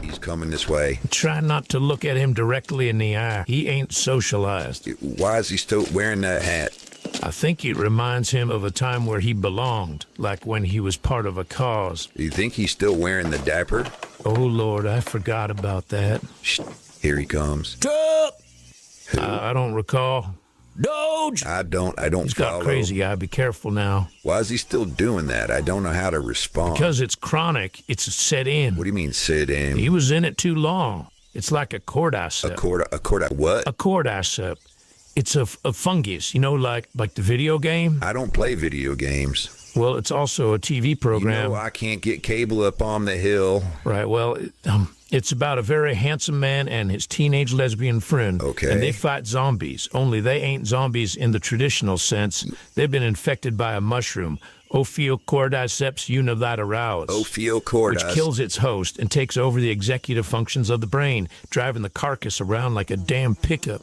He's coming this way. Try not to look at him directly in the eye. He ain't socialized. Why is he still wearing that hat? I think it reminds him of a time where he belonged, like when he was part of a cause. Do you think he's still wearing the diaper? Oh, Lord, I forgot about that. Shh, here he comes. Trump! I don't recall. Doge! I don't He's got follow. crazy eye. Be careful now. Why is he still doing that? I don't know how to respond. Because it's chronic. It's set in. What do you mean, sit in? He was in it too long. It's like a cordyceps. A what? A cordyceps. It's a fungus, like the video game. I don't play video games. Well, it's also a TV program. I can't get cable up on the hill. Right, well, it's about a very handsome man and his teenage lesbian friend. Okay. And they fight zombies, only they ain't zombies in the traditional sense. They've been infected by a mushroom, Ophiocordyceps unilateralis. Ophiocordyceps. Which kills its host and takes over the executive functions of the brain, driving the carcass around like a damn pickup.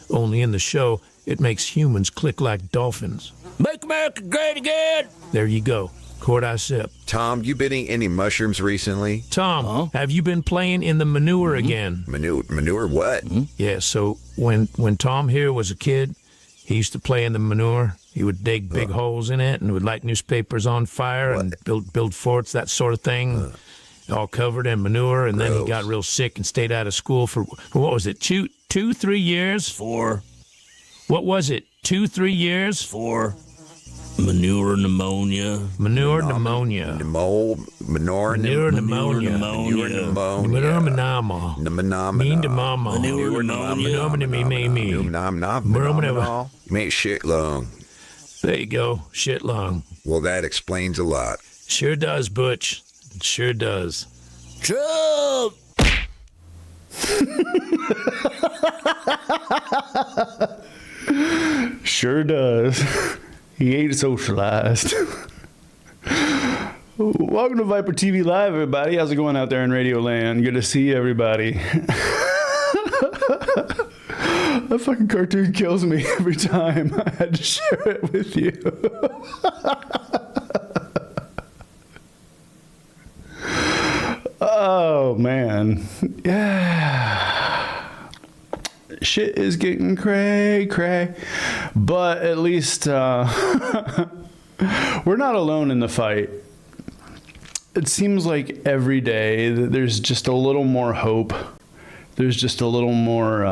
Only in the show, it makes humans click like dolphins. Make America great again! There you go. Cordyceps. Tom, you been eating any mushrooms recently? Tom, have you been playing in the manure again? Manure what? Yeah, so when Tom here was a kid, he used to play in the manure. He would dig big holes in it and would light newspapers on fire and build forts, that sort of thing. All covered in manure, and then he got real sick and stayed out of school for what was it, 3 years? 4. What was it, 3 years? 4. Manure pneumonia. Manure pneumonia. Manure pneumonia. Manure pneumonia. Mean to mama. Manure pneumonia. You made shit lung. There you go, shit lung. Well, that explains a lot. Sure does, Butch. It sure does. Trump! Sure does. He ain't socialized. Welcome to ViperTV Live, everybody. How's it going out there in Radio Land? Good to see everybody. That fucking cartoon kills me every time. I had to share it with you. Oh, man. Yeah. Shit is getting cray. But at least we're not alone in the fight. It seems like every day that there's just a little more hope. There's just a little more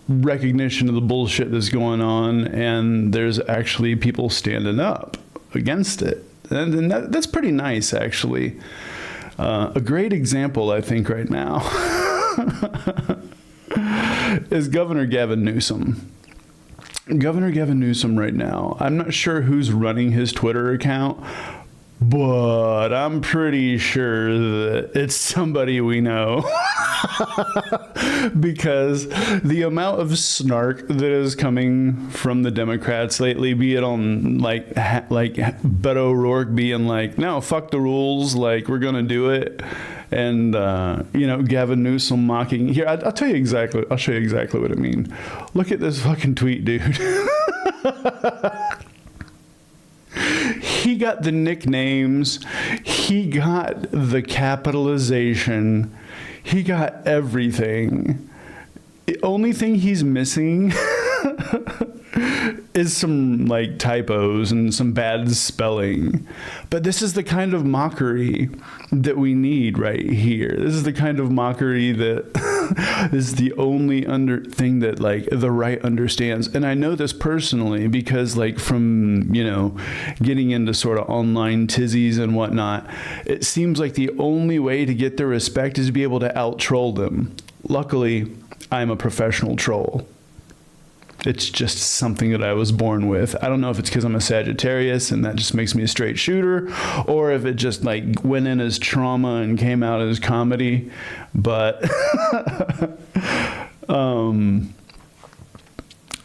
recognition of the bullshit that's going on, and there's actually people standing up against it. And that's pretty nice, actually. A great example, I think, right now is Governor Gavin Newsom. Governor Gavin Newsom right now, I'm not sure who's running his Twitter account, but I'm pretty sure that it's somebody we know. Because the amount of snark that is coming from the Democrats lately, be it on like Beto O'Rourke being like, no, fuck the rules, like we're gonna do it, and Gavin Newsom mocking. Here, I'll show you exactly what I mean. Look at this fucking tweet, dude. He got the nicknames, he got the capitalization, he got everything. The only thing he's missing is some like typos and some bad spelling. But this is the kind of mockery that we need right here. This is the kind of mockery that is the only thing that like the right understands. And I know this personally because like from, getting into sort of online tizzies and whatnot, it seems like the only way to get their respect is to be able to out troll them. Luckily, I'm a professional troll. It's just something that I was born with. I don't know if it's because I'm a Sagittarius and that just makes me a straight shooter, or if it just like went in as trauma and came out as comedy. But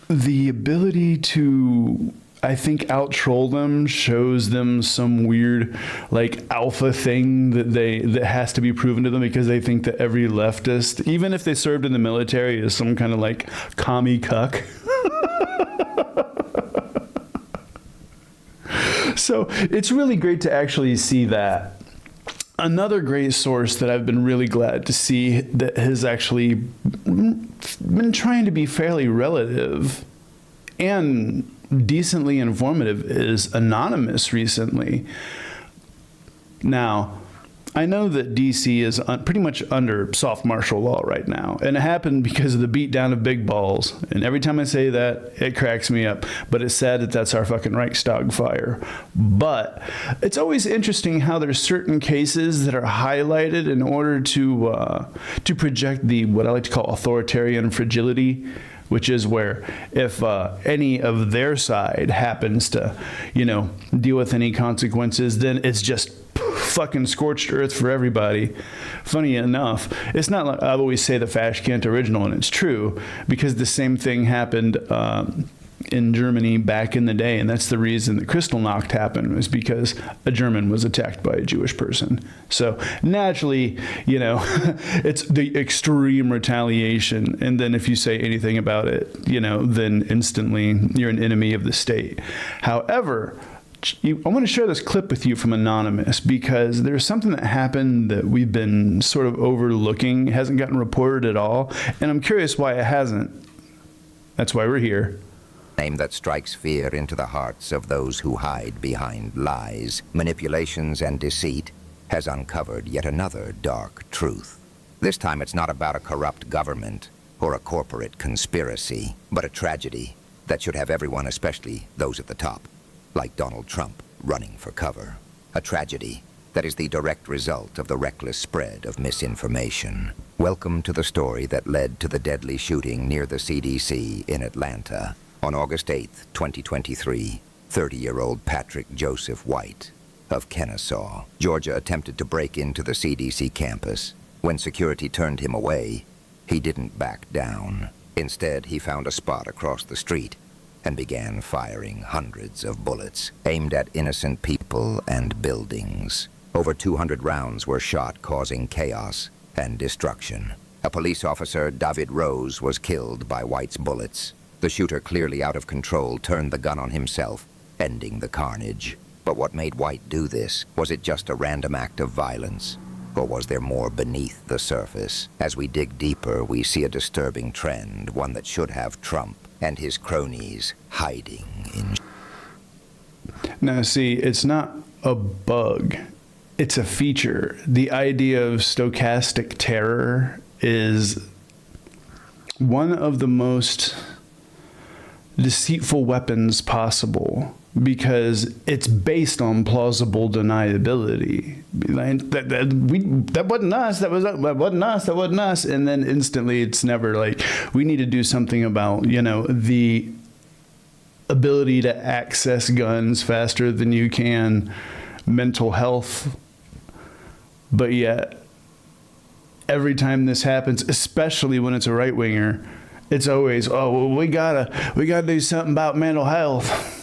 the ability to, I think, out troll them shows them some weird like alpha thing that has to be proven to them, because they think that every leftist, even if they served in the military, is some kind of like commie cuck. So it's really great to actually see that. Another great source that I've been really glad to see that has actually been trying to be fairly relative and decently informative is Anonymous recently. Now, I know that DC is pretty much under soft martial law right now, and it happened because of the beatdown of big balls. And every time I say that, it cracks me up. But it's sad that that's our fucking Reichstag fire. But it's always interesting how there's certain cases that are highlighted in order to project the what I like to call authoritarian fragility, which is where if any of their side happens to, deal with any consequences, then it's just fucking scorched earth for everybody. Funny enough, it's not like I always say the Fashkent original, and it's true, because the same thing happened in Germany back in the day, and that's the reason that Kristallnacht happened, was because a German was attacked by a Jewish person. So naturally, it's the extreme retaliation, and then if you say anything about it, then instantly you're an enemy of the state. However, I want to share this clip with you from Anonymous because there's something that happened that we've been sort of overlooking, hasn't gotten reported at all, and I'm curious why it hasn't. That's why we're here. Name that strikes fear into the hearts of those who hide behind lies, manipulations, and deceit has uncovered yet another dark truth. This time it's not about a corrupt government or a corporate conspiracy, but a tragedy that should have everyone, especially those at the top, like Donald Trump, running for cover. A tragedy that is the direct result of the reckless spread of misinformation. Welcome to the story that led to the deadly shooting near the CDC in Atlanta. On August 8, 2023, 30-year-old Patrick Joseph White of Kennesaw, Georgia, attempted to break into the CDC campus. When security turned him away, he didn't back down. Instead, he found a spot across the street and began firing hundreds of bullets aimed at innocent people and buildings. Over 200 rounds were shot, causing chaos and destruction. A police officer, David Rose, was killed by White's bullets. The shooter, clearly out of control, turned the gun on himself, ending the carnage. But what made White do this? Was it just a random act of violence? Or was there more beneath the surface? As we dig deeper, we see a disturbing trend, one that should have Trump and his cronies hiding in... Now, see, it's not a bug. It's a feature. The idea of stochastic terror is one of the most deceitful weapons possible because it's based on plausible deniability. That wasn't us. That wasn't us. That wasn't us. And then instantly, it's never like we need to do something about the ability to access guns faster than you can, mental health. But yet, every time this happens, especially when it's a right winger, it's always, oh, well, we gotta do something about mental health.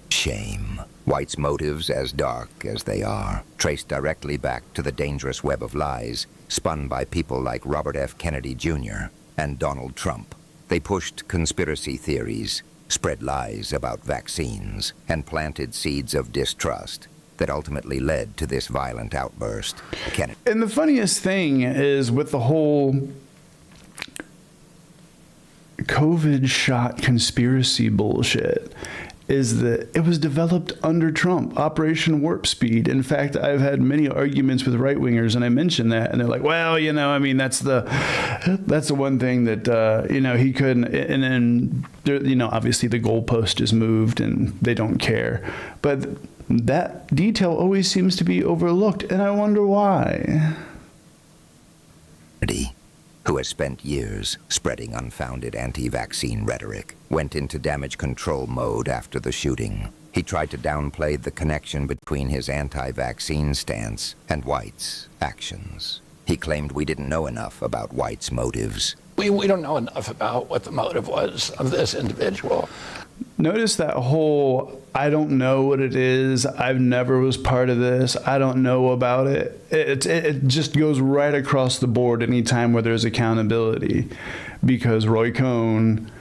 Shame. White's motives, as dark as they are, traced directly back to the dangerous web of lies spun by people like Robert F. Kennedy Jr. and Donald Trump. They pushed conspiracy theories, spread lies about vaccines, and planted seeds of distrust that ultimately led to this violent outburst. And the funniest thing is with the whole COVID shot conspiracy bullshit is that it was developed under Trump, Operation Warp Speed. In fact, I've had many arguments with right-wingers, and I mentioned that, and they're like, well, that's the one thing that, he couldn't, and then, obviously the goalpost is moved, and they don't care. But that detail always seems to be overlooked, and I wonder why. Who has spent years spreading unfounded anti-vaccine rhetoric, went into damage control mode after the shooting. He tried to downplay the connection between his anti-vaccine stance and White's actions. He claimed we didn't know enough about White's motives. We don't know enough about what the motive was of this individual. Notice that whole, I don't know what it is, I've never was part of this, I don't know about it. It just goes right across the board anytime where there's accountability. Because Roy Cohn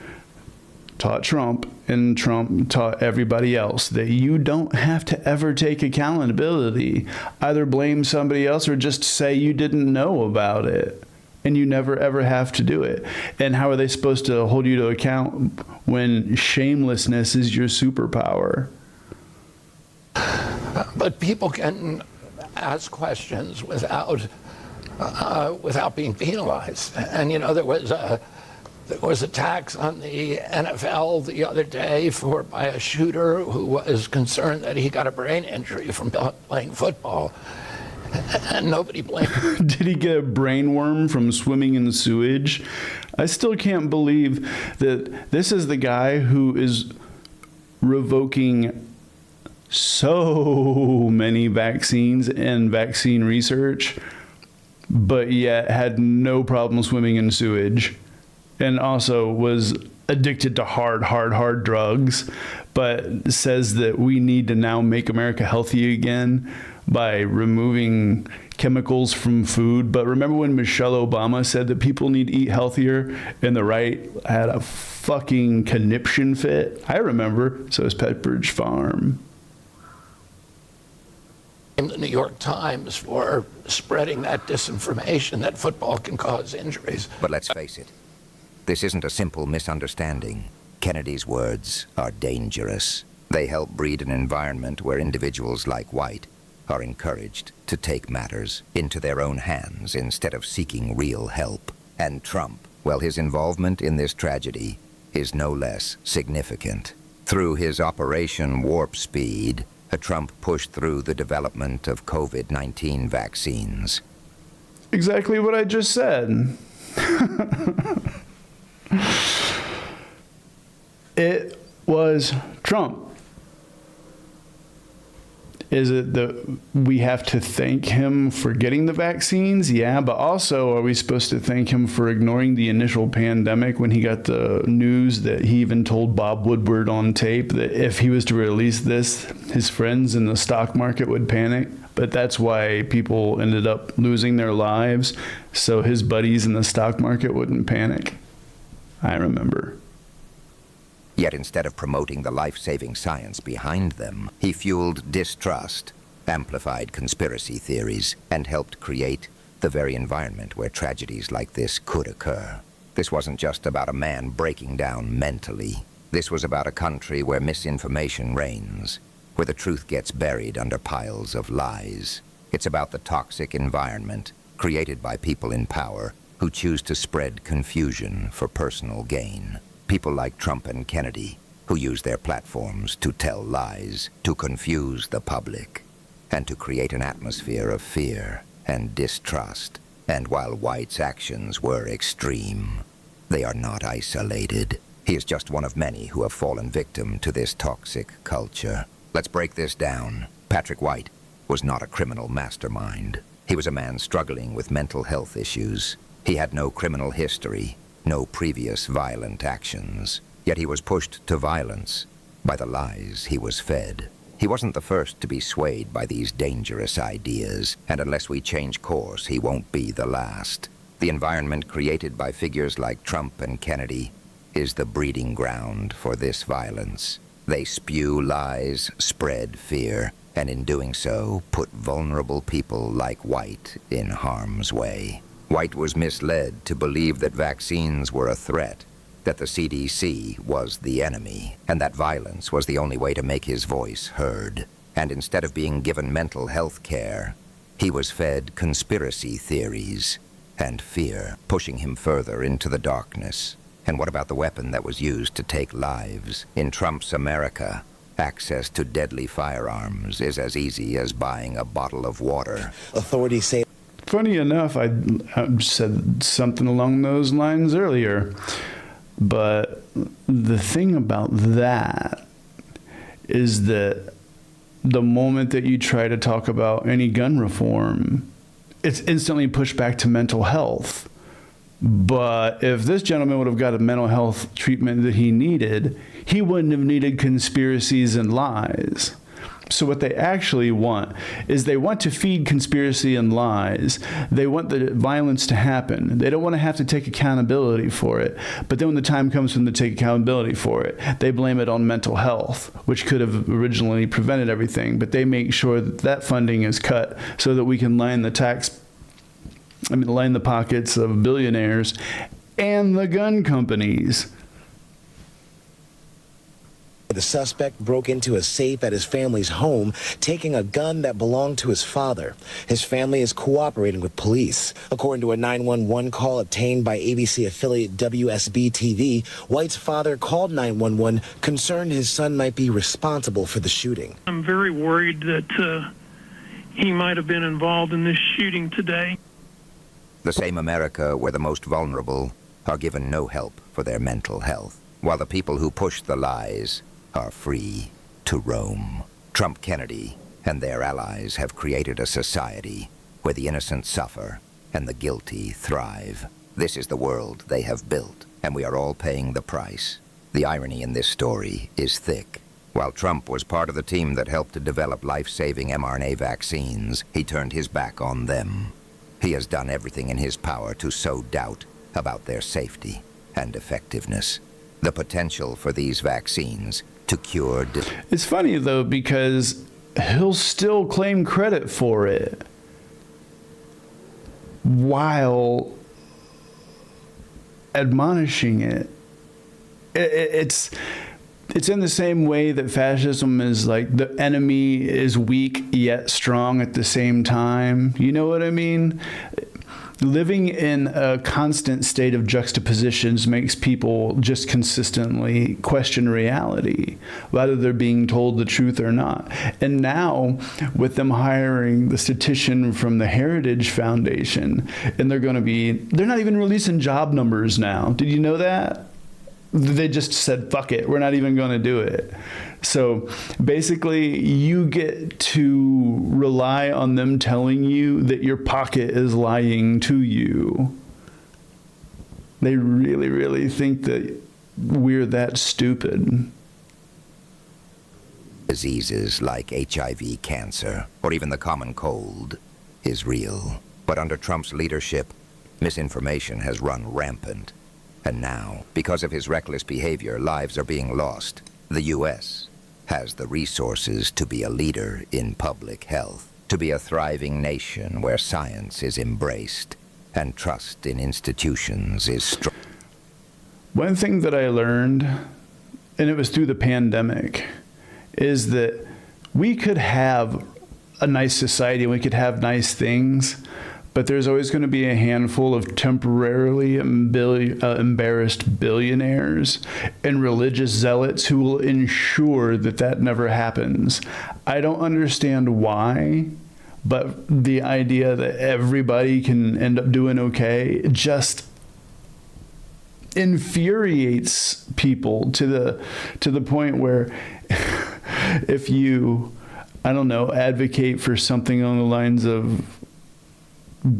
taught Trump, and Trump taught everybody else that you don't have to ever take accountability. Either blame somebody else or just say you didn't know about it. And you never, ever have to do it. And how are they supposed to hold you to account when shamelessness is your superpower? But people can ask questions without being penalized. And, you know, there was attacks on the NFL the other day by a shooter who was concerned that he got a brain injury from playing football. And nobody blamed him. Did he get a brain worm from swimming in sewage? I still can't believe that this is the guy who is revoking so many vaccines and vaccine research, but yet had no problem swimming in sewage, and also was addicted to hard drugs, but says that we need to now make America healthy again by removing chemicals from food. But remember when Michelle Obama said that people need to eat healthier, and the right had a fucking conniption fit? I remember. So is Pepperidge Farm. The New York Times for spreading that disinformation that football can cause injuries. But let's face it, this isn't a simple misunderstanding. Kennedy's words are dangerous. They help breed an environment where individuals like White are encouraged to take matters into their own hands instead of seeking real help. And Trump, well, his involvement in this tragedy is no less significant. Through his Operation Warp Speed, Trump pushed through the development of COVID-19 vaccines. Exactly what I just said. It was Trump. Is it that we have to thank him for getting the vaccines? Yeah, but also are we supposed to thank him for ignoring the initial pandemic when he got the news that he even told Bob Woodward on tape that if he was to release this, his friends in the stock market would panic? But that's why people ended up losing their lives, so his buddies in the stock market wouldn't panic. I remember. Yet instead of promoting the life-saving science behind them, he fueled distrust, amplified conspiracy theories, and helped create the very environment where tragedies like this could occur. This wasn't just about a man breaking down mentally. This was about a country where misinformation reigns, where the truth gets buried under piles of lies. It's about the toxic environment created by people in power who choose to spread confusion for personal gain. People like Trump and Kennedy, who use their platforms to tell lies, to confuse the public, and to create an atmosphere of fear and distrust. And while White's actions were extreme, they are not isolated. He is just one of many who have fallen victim to this toxic culture. Let's break this down. Patrick White was not a criminal mastermind. He was a man struggling with mental health issues. He had no criminal history, no previous violent actions, yet he was pushed to violence by the lies he was fed. He wasn't the first to be swayed by these dangerous ideas, and unless we change course, he won't be the last. The environment created by figures like Trump and Kennedy is the breeding ground for this violence. They spew lies, spread fear, and in doing so, put vulnerable people like White in harm's way. White was misled to believe that vaccines were a threat, that the CDC was the enemy, and that violence was the only way to make his voice heard. And instead of being given mental health care, he was fed conspiracy theories and fear, pushing him further into the darkness. And what about the weapon that was used to take lives? In Trump's America, access to deadly firearms is as easy as buying a bottle of water. Authorities say... Funny enough, I said something along those lines earlier, but the thing about that is that the moment that you try to talk about any gun reform, it's instantly pushed back to mental health. But if this gentleman would have got a mental health treatment that he needed, he wouldn't have needed conspiracies and lies. So what they actually want is they want to feed conspiracy and lies. They want the violence to happen. They don't want to have to take accountability for it. But then when the time comes for them to take accountability for it, they blame it on mental health, which could have originally prevented everything. But they make sure that that funding is cut so that we can line the pockets of billionaires and the gun companies. The suspect broke into a safe at his family's home, taking a gun that belonged to his father. His family is cooperating with police. According to a 911 call obtained by ABC affiliate WSB-TV, White's father called 911 concerned his son might be responsible for the shooting. I'm very worried that he might have been involved in this shooting today. The same America where the most vulnerable are given no help for their mental health, while the people who push the lies are free to roam. Trump Kennedy and their allies have created a society where the innocent suffer and the guilty thrive. This is the world they have built, and we are all paying the price. The irony in this story is thick. While Trump was part of the team that helped to develop life-saving mRNA vaccines, he turned his back on them. He has done everything in his power to sow doubt about their safety and effectiveness. The potential for these vaccines to cure... It's funny, though, because he'll still claim credit for it while admonishing it. It's in the same way that fascism is like the enemy is weak yet strong at the same time. You know what I mean? Living in a constant state of juxtapositions makes people just consistently question reality, whether they're being told the truth or not. And now, with them hiring the statistician from the Heritage Foundation, and they're not even releasing job numbers now. Did you know that? They just said, fuck it, we're not even going to do it. So basically, you get to rely on them telling you that your pocket is lying to you. They really, really think that we're that stupid. Diseases like HIV, cancer, or even the common cold is real. But under Trump's leadership, misinformation has run rampant. And now, because of his reckless behavior, lives are being lost. The U.S. has the resources to be a leader in public health, to be a thriving nation where science is embraced and trust in institutions is strong. One thing that I learned, and it was through the pandemic, is that we could have a nice society and we could have nice things, but there's always going to be a handful of temporarily embarrassed billionaires and religious zealots who will ensure that that never happens. I don't understand why, but the idea that everybody can end up doing okay just infuriates people to the point where if you, I don't know, advocate for something along the lines of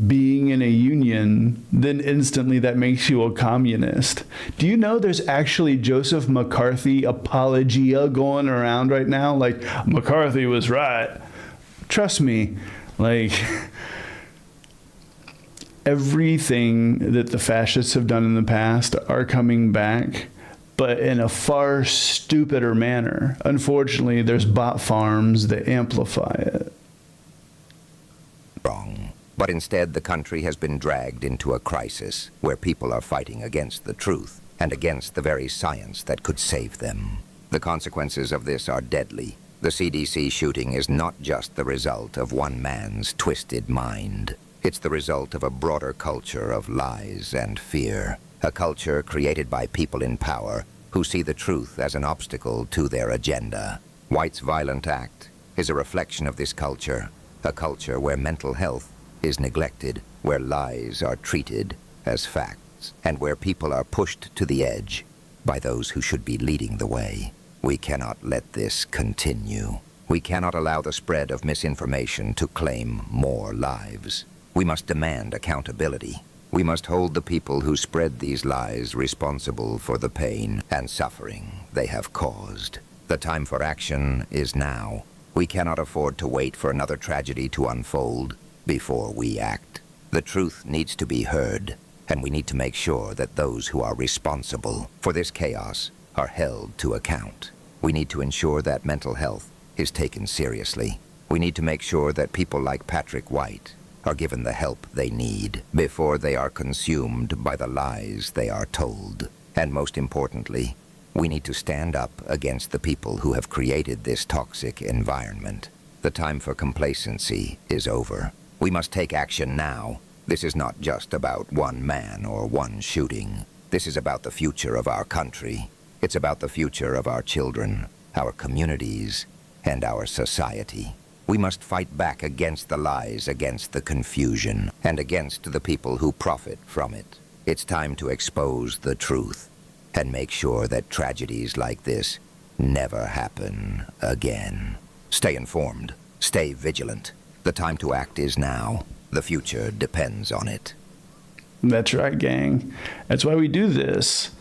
being in a union, then instantly that makes you a communist. Do you know there's actually Joseph McCarthy apologia going around right now? Like, McCarthy was right. Trust me, like, everything that the fascists have done in the past are coming back, but in a far stupider manner. Unfortunately, there's bot farms that amplify it. Wrong. But instead, the country has been dragged into a crisis where people are fighting against the truth and against the very science that could save them. The consequences of this are deadly. The CDC shooting is not just the result of one man's twisted mind. It's the result of a broader culture of lies and fear, a culture created by people in power who see the truth as an obstacle to their agenda. White's violent act is a reflection of this culture, a culture where mental health is neglected, where lies are treated as facts, and where people are pushed to the edge by those who should be leading the way. We cannot let this continue. We cannot allow the spread of misinformation to claim more lives. We must demand accountability. We must hold the people who spread these lies responsible for the pain and suffering they have caused. The time for action is now. We cannot afford to wait for another tragedy to unfold before we act. The truth needs to be heard, and we need to make sure that those who are responsible for this chaos are held to account. We need to ensure that mental health is taken seriously. We need to make sure that people like Patrick White are given the help they need before they are consumed by the lies they are told. And most importantly, we need to stand up against the people who have created this toxic environment. The time for complacency is over. We must take action now. This is not just about one man or one shooting. This is about the future of our country. It's about the future of our children, our communities, and our society. We must fight back against the lies, against the confusion, and against the people who profit from it. It's time to expose the truth and make sure that tragedies like this never happen again. Stay informed. Stay vigilant. The time to act is now. The future depends on it. That's right, gang. That's why we do this.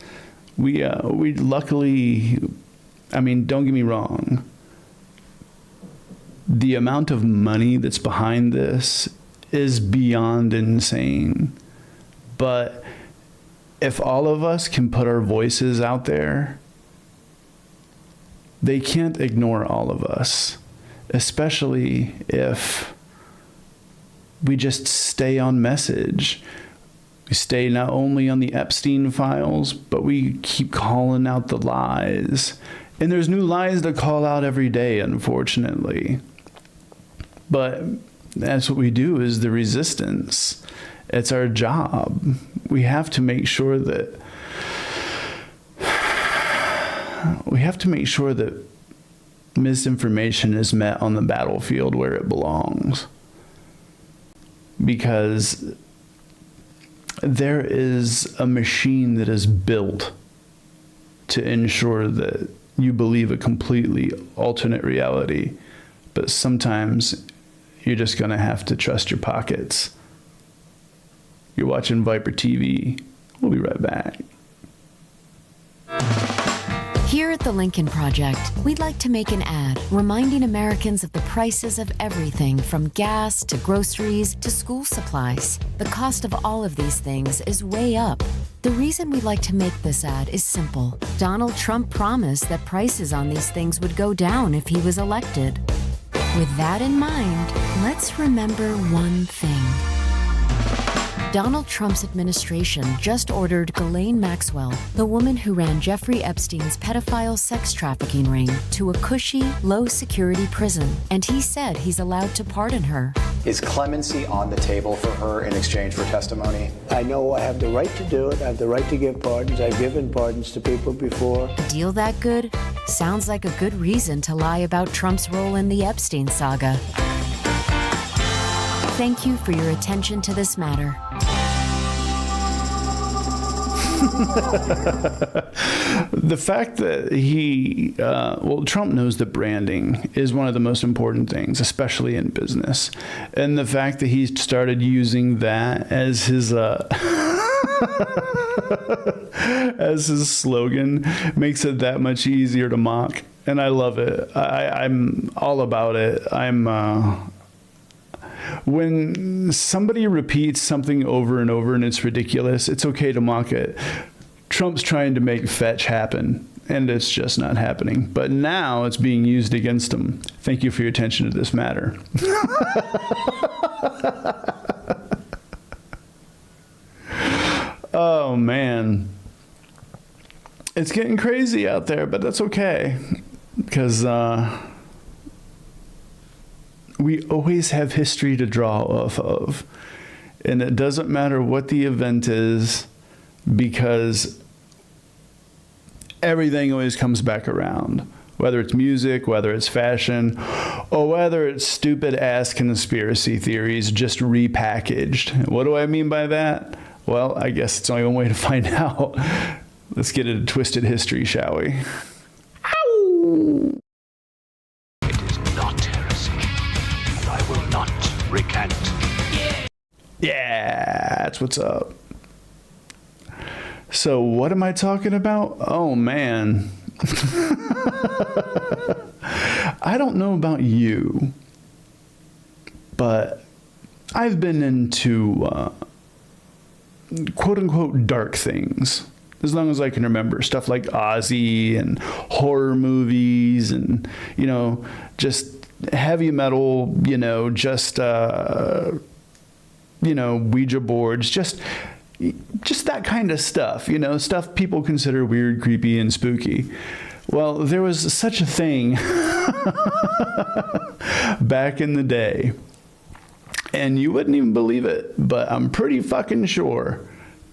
We luckily, I mean, don't get me wrong. The amount of money that's behind this is beyond insane. But if all of us can put our voices out there, they can't ignore all of us, especially if we just stay on message. We stay not only on the Epstein files, but we keep calling out the lies. And there's new lies to call out every day, unfortunately. But that's what we do, is the resistance. It's our job. We have to make sure that misinformation is met on the battlefield where it belongs. Because there is a machine that is built to ensure that you believe a completely alternate reality, but sometimes you're just going to have to trust your pockets. You're watching ViperTV. We'll be right back. Here at the Lincoln Project, we'd like to make an ad reminding Americans of the prices of everything from gas to groceries to school supplies. The cost of all of these things is way up. The reason we'd like to make this ad is simple. Donald Trump promised that prices on these things would go down if he was elected. With that in mind, let's remember one thing. Donald Trump's administration just ordered Ghislaine Maxwell, the woman who ran Jeffrey Epstein's pedophile sex trafficking ring, to a cushy, low-security prison, and he said he's allowed to pardon her. Is clemency on the table for her in exchange for testimony? I know I have the right to do it. I have the right to give pardons. I've given pardons to people before. A deal that good? Sounds like a good reason to lie about Trump's role in the Epstein saga. Thank you for your attention to this matter. The fact that Trump knows that branding is one of the most important things, especially in business. And the fact that he started using that as his as his slogan makes it that much easier to mock. And I love it. I'm all about it. When somebody repeats something over and over and it's ridiculous, it's okay to mock it. Trump's trying to make fetch happen, and it's just not happening. But now it's being used against him. Thank you for your attention to this matter. Oh, man. It's getting crazy out there, but that's okay. Because we always have history to draw off of. And it doesn't matter what the event is, because everything always comes back around. Whether it's music, whether it's fashion, or whether it's stupid ass conspiracy theories just repackaged. What do I mean by that? Well, I guess it's only one way to find out. Let's get into twisted history, shall we? It is not heresy, and I will not recant. Yeah, that's what's up. So what am I talking about? Oh, man. I don't know about you, but I've been into quote-unquote dark things as long as I can remember. Stuff like Ozzy and horror movies and, you know, just heavy metal, you know, just, you know, Ouija boards, just that kind of stuff, you know, stuff people consider weird, creepy, and spooky. Well, there was such a thing back in the day, and you wouldn't even believe it, but I'm pretty fucking sure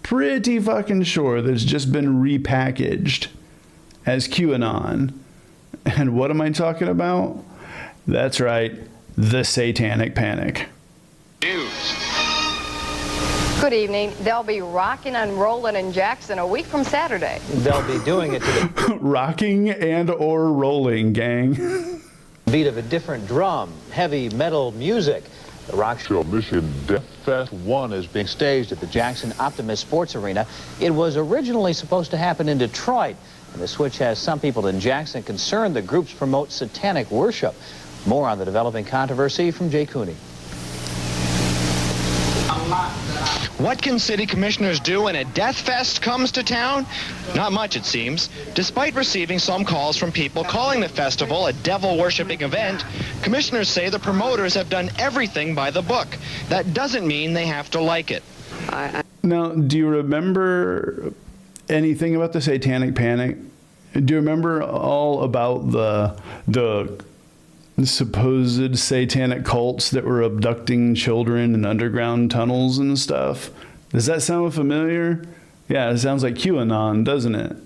that it's just been repackaged as QAnon. And what am I talking about? That's right, the Satanic Panic. Good evening. They'll be rocking and rolling in Jackson a week from Saturday. They'll be doing it to the rocking and or rolling, gang. beat of a different drum, heavy metal music. The rock show Michigan Death Fest 1 is being staged at the Jackson Optimus Sports Arena. It was originally supposed to happen in Detroit, and the switch has some people in Jackson concerned the groups promote satanic worship. More on the developing controversy from Jay Cooney. What can city commissioners do when a death fest comes to town? Not much, it seems. Despite receiving some calls from people calling the festival a devil-worshipping event, commissioners say the promoters have done everything by the book. That doesn't mean they have to like it. Now, do you remember anything about the Satanic Panic? Do you remember all about the supposed satanic cults that were abducting children in underground tunnels and stuff? Does that sound familiar? Yeah, it sounds like QAnon, doesn't it?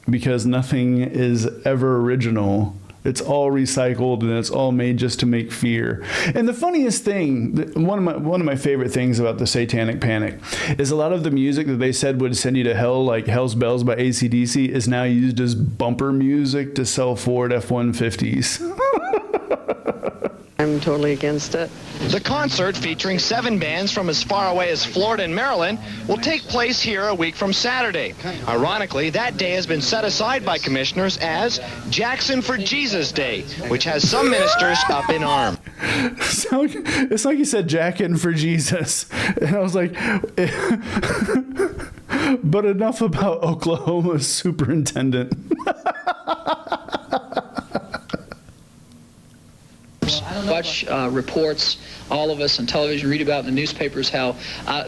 Because nothing is ever original. It's all recycled and it's all made just to make fear. And the funniest thing, one of my favorite things about the Satanic Panic is a lot of the music that they said would send you to hell, like Hell's Bells by AC/DC, is now used as bumper music to sell Ford F-150s. I'm totally against it. The concert, featuring 7 bands from as far away as Florida and Maryland, will take place here a week from Saturday. Ironically, that day has been set aside by commissioners as Jackson for Jesus Day, which has some ministers up in arms. So, it's like you said, Jackin' for Jesus. And I was like, but enough about Oklahoma's superintendent. Watch reports, all of us on television, read about in the newspapers how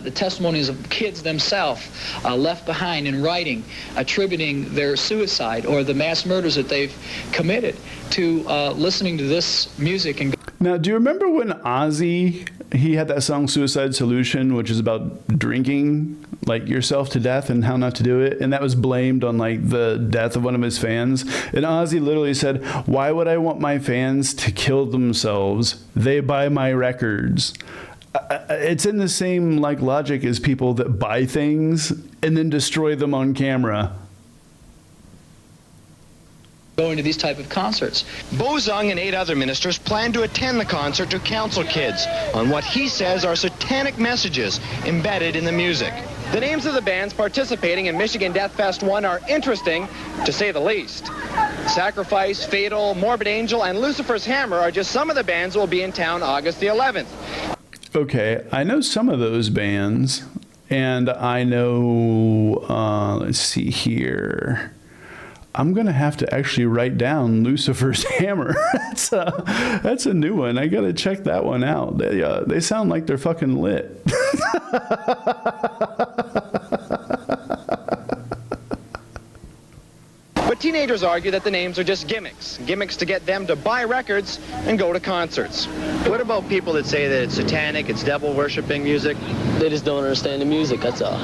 the testimonies of kids themselves left behind in writing, attributing their suicide or the mass murders that they've committed to listening to this music. And now, do you remember when Ozzy, he had that song Suicide Solution, which is about drinking like yourself to death and how not to do it, and that was blamed on like the death of one of his fans? And Ozzy literally said, "Why would I want my fans to kill themselves? They buy my records." It's in the same like logic as people that buy things and then destroy them on camera. Going to these type of concerts. Bozung and 8 other ministers plan to attend the concert to counsel kids on what he says are satanic messages embedded in the music. The names of the bands participating in Michigan Death Fest 1 are interesting, to say the least. Sacrifice, Fatal, Morbid Angel, and Lucifer's Hammer are just some of the bands that will be in town August the 11th. Okay, I know some of those bands, and I know, let's see here. I'm going to have to actually write down Lucifer's Hammer. That's a new one. I got to check that one out. They sound like they're fucking lit. But teenagers argue that the names are just gimmicks to get them to buy records and go to concerts. What about people that say that it's satanic, it's devil-worshipping music? They just don't understand the music, that's all.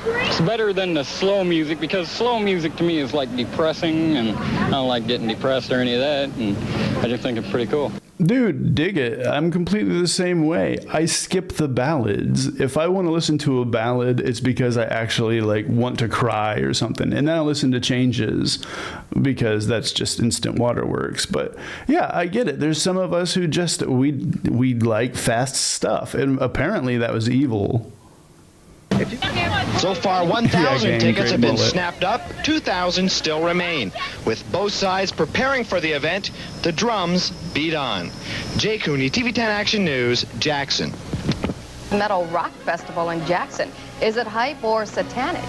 It's better than the slow music, because slow music to me is like depressing, and I don't like getting depressed or any of that, and I just think it's pretty cool. Dude, dig it. I'm completely the same way. I skip the ballads. If I want to listen to a ballad, it's because I actually like want to cry or something. And then I listen to changes because that's just instant waterworks. But yeah, I get it. There's some of us who just, we like fast stuff. And apparently that was evil. So far, 1,000 gang, tickets have been mullet. snapped up. 2,000 still remain. With both sides preparing for the event, the drums beat on. Jay Cooney, TV10 Action News, Jackson. Metal Rock Festival in Jackson. Is it hype or satanic?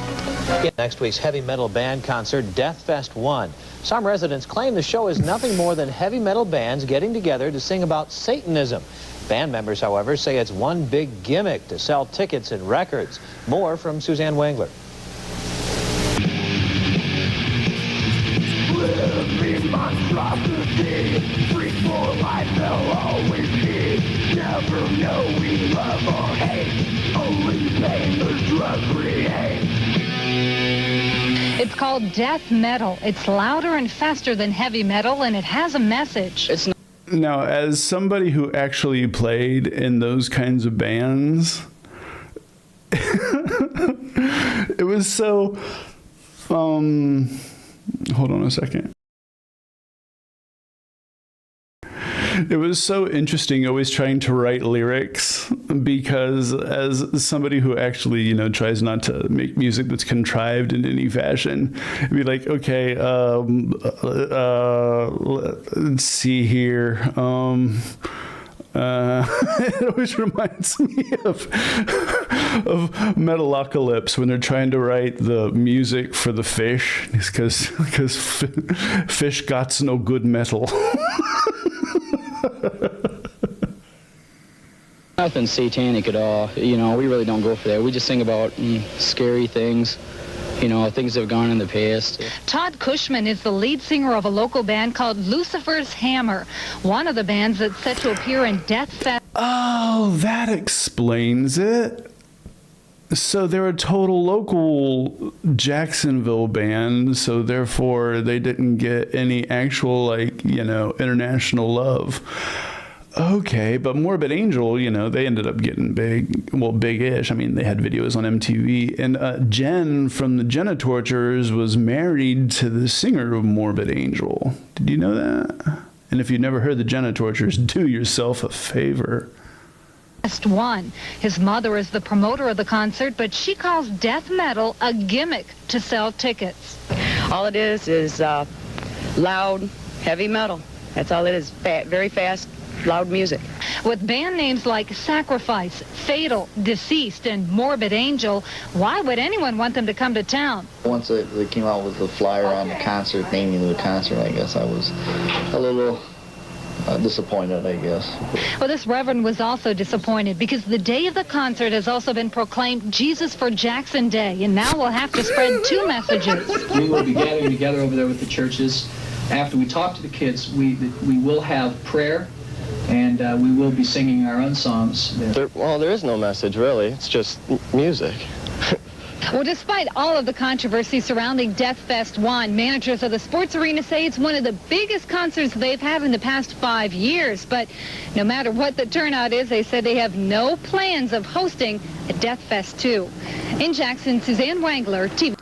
Next week's heavy metal band concert, Death Fest 1. Some residents claim the show is nothing more than heavy metal bands getting together to sing about Satanism. Band members, however, say it's one big gimmick to sell tickets and records. More from Suzanne Wengler. Never knowing love or hate, only pain the drug create. It's called death metal. It's louder and faster than heavy metal, and it has a message. Now, as somebody who actually played in those kinds of bands, it was so, hold on a second. It was so interesting always trying to write lyrics, because as somebody who actually, you know, tries not to make music that's contrived in any fashion, it'd be like, okay, let's see here. It always reminds me of Metalocalypse when they're trying to write the music for the fish, because fish got no good metal. Nothing satanic at all. You know, we really don't go for that. We just sing about scary things, you know, things that have gone in the past. Todd Cushman is the lead singer of a local band called Lucifer's Hammer, one of the bands that's set to appear in Death Fest. Oh, that explains it. So they're a total local Jacksonville band, so therefore they didn't get any actual, like, you know, international love. Okay, but Morbid Angel, you know, they ended up getting big, well, big-ish. I mean, they had videos on MTV. And Jen from the Jenna Torturers was married to the singer of Morbid Angel. Did you know that? And if you've never heard the Jenna Torturers, do yourself a favor. Fest 1. His mother is the promoter of the concert, but she calls death metal a gimmick to sell tickets. All it is loud, heavy metal. That's all it is. Very fast, loud music. With band names like Sacrifice, Fatal, Deceased, and Morbid Angel, why would anyone want them to come to town? Once they came out with the flyer on the concert, naming the concert, I guess I was a little disappointed, I guess. Well, this reverend was also disappointed because the day of the concert has also been proclaimed Jesus for Jackson Day, and now we'll have to spread two messages. We will be gathering together over there with the churches. After we talk to the kids, we will have prayer, and we will be singing our own songs. Well, there is no message, really. It's just music. Well, despite all of the controversy surrounding Death Fest 1, managers of the sports arena say it's one of the biggest concerts they've had in the past 5 years. But no matter what the turnout is, they said they have no plans of hosting a Death Fest 2. In Jackson, Suzanne Wengler, TV.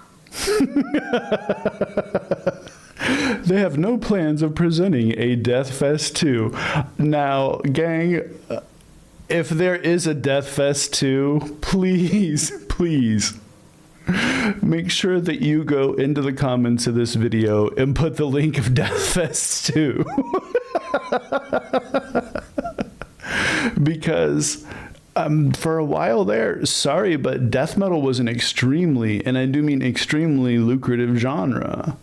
They have no plans of presenting a Death Fest 2. Now, gang, if there is a Death Fest 2, please, make sure that you go into the comments of this video and put the link of Death Fest 2. Because for a while there, sorry, but death metal was an extremely, and I do mean extremely, lucrative genre.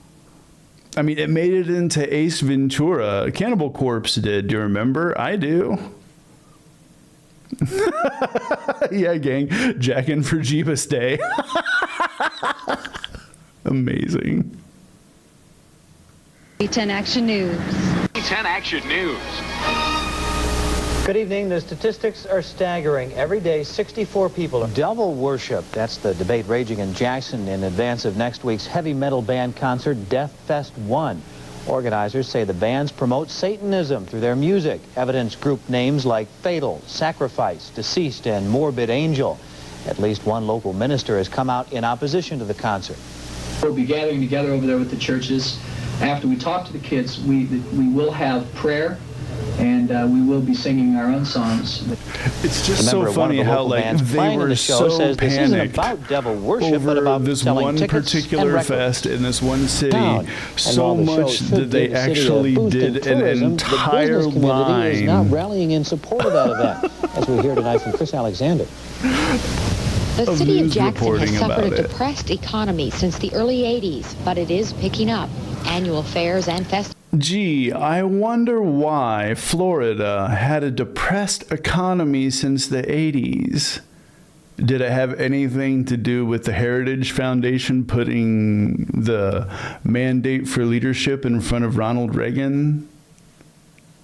I mean, it made it into Ace Ventura. Cannibal Corpse did. Do you remember? I do. Yeah, gang. Jackin' for Jeebus Day. Amazing. 10 Action News. 10 Action News. Good evening. The statistics are staggering. Every day, 64 people double worship. That's the debate raging in Jackson in advance of next week's heavy metal band concert, Death Fest 1. Organizers say the bands promote Satanism through their music. Evidence group names like Fatal, Sacrifice, Deceased, and Morbid Angel. At least one local minister has come out in opposition to the concert. We'll be gathering together over there with the churches. After we talk to the kids, we will have prayer, and we will be singing our own songs. It's just so funny how like they were so panicked about devil worship, but over about this one particular fest in this one city, so while the show much should that they give the city a actually boost in did an tourism, entire the business community is now line rallying in support of that event, as we hear tonight from Chris Alexander. The of city of news Jackson has reporting suffered about a it. depressed economy since the early 80s, but it is picking up. Annual fairs and festivals. Gee, I wonder why Florida had a depressed economy since the 80s. Did it have anything to do with the Heritage Foundation putting the mandate for leadership in front of Ronald Reagan?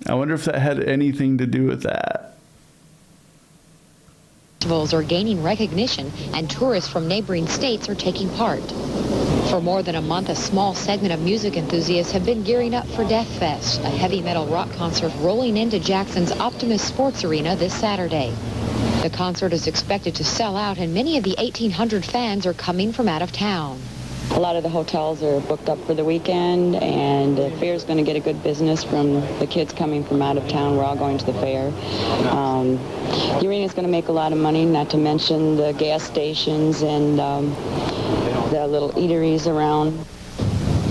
I wonder if that had anything to do with that. Festivals are gaining recognition, and tourists from neighboring states are taking part. For more than a month, a small segment of music enthusiasts have been gearing up for Death Fest, a heavy metal rock concert rolling into Jackson's Optimus Sports Arena this Saturday. The concert is expected to sell out, and many of the 1,800 fans are coming from out of town. A lot of the hotels are booked up for the weekend, and the fair is going to get a good business from the kids coming from out of town. We're all going to the fair. The arena is going to make a lot of money, not to mention the gas stations and the little eateries around.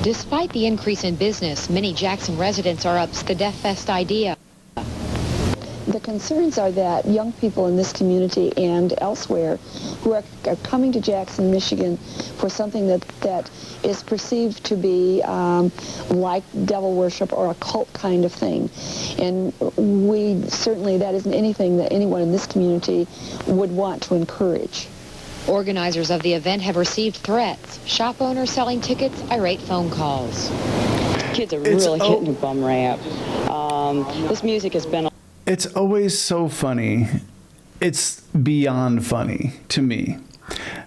Despite the increase in business, many Jackson residents are up to the Death Fest idea. The concerns are that young people in this community and elsewhere who are coming to Jackson, Michigan for something that is perceived to be like devil worship or a cult kind of thing. And we certainly, that isn't anything that anyone in this community would want to encourage. Organizers of the event have received threats. Shop owners selling tickets, irate phone calls. Kids are really hitting a bum rap. This music has been... It's always so funny. It's beyond funny to me.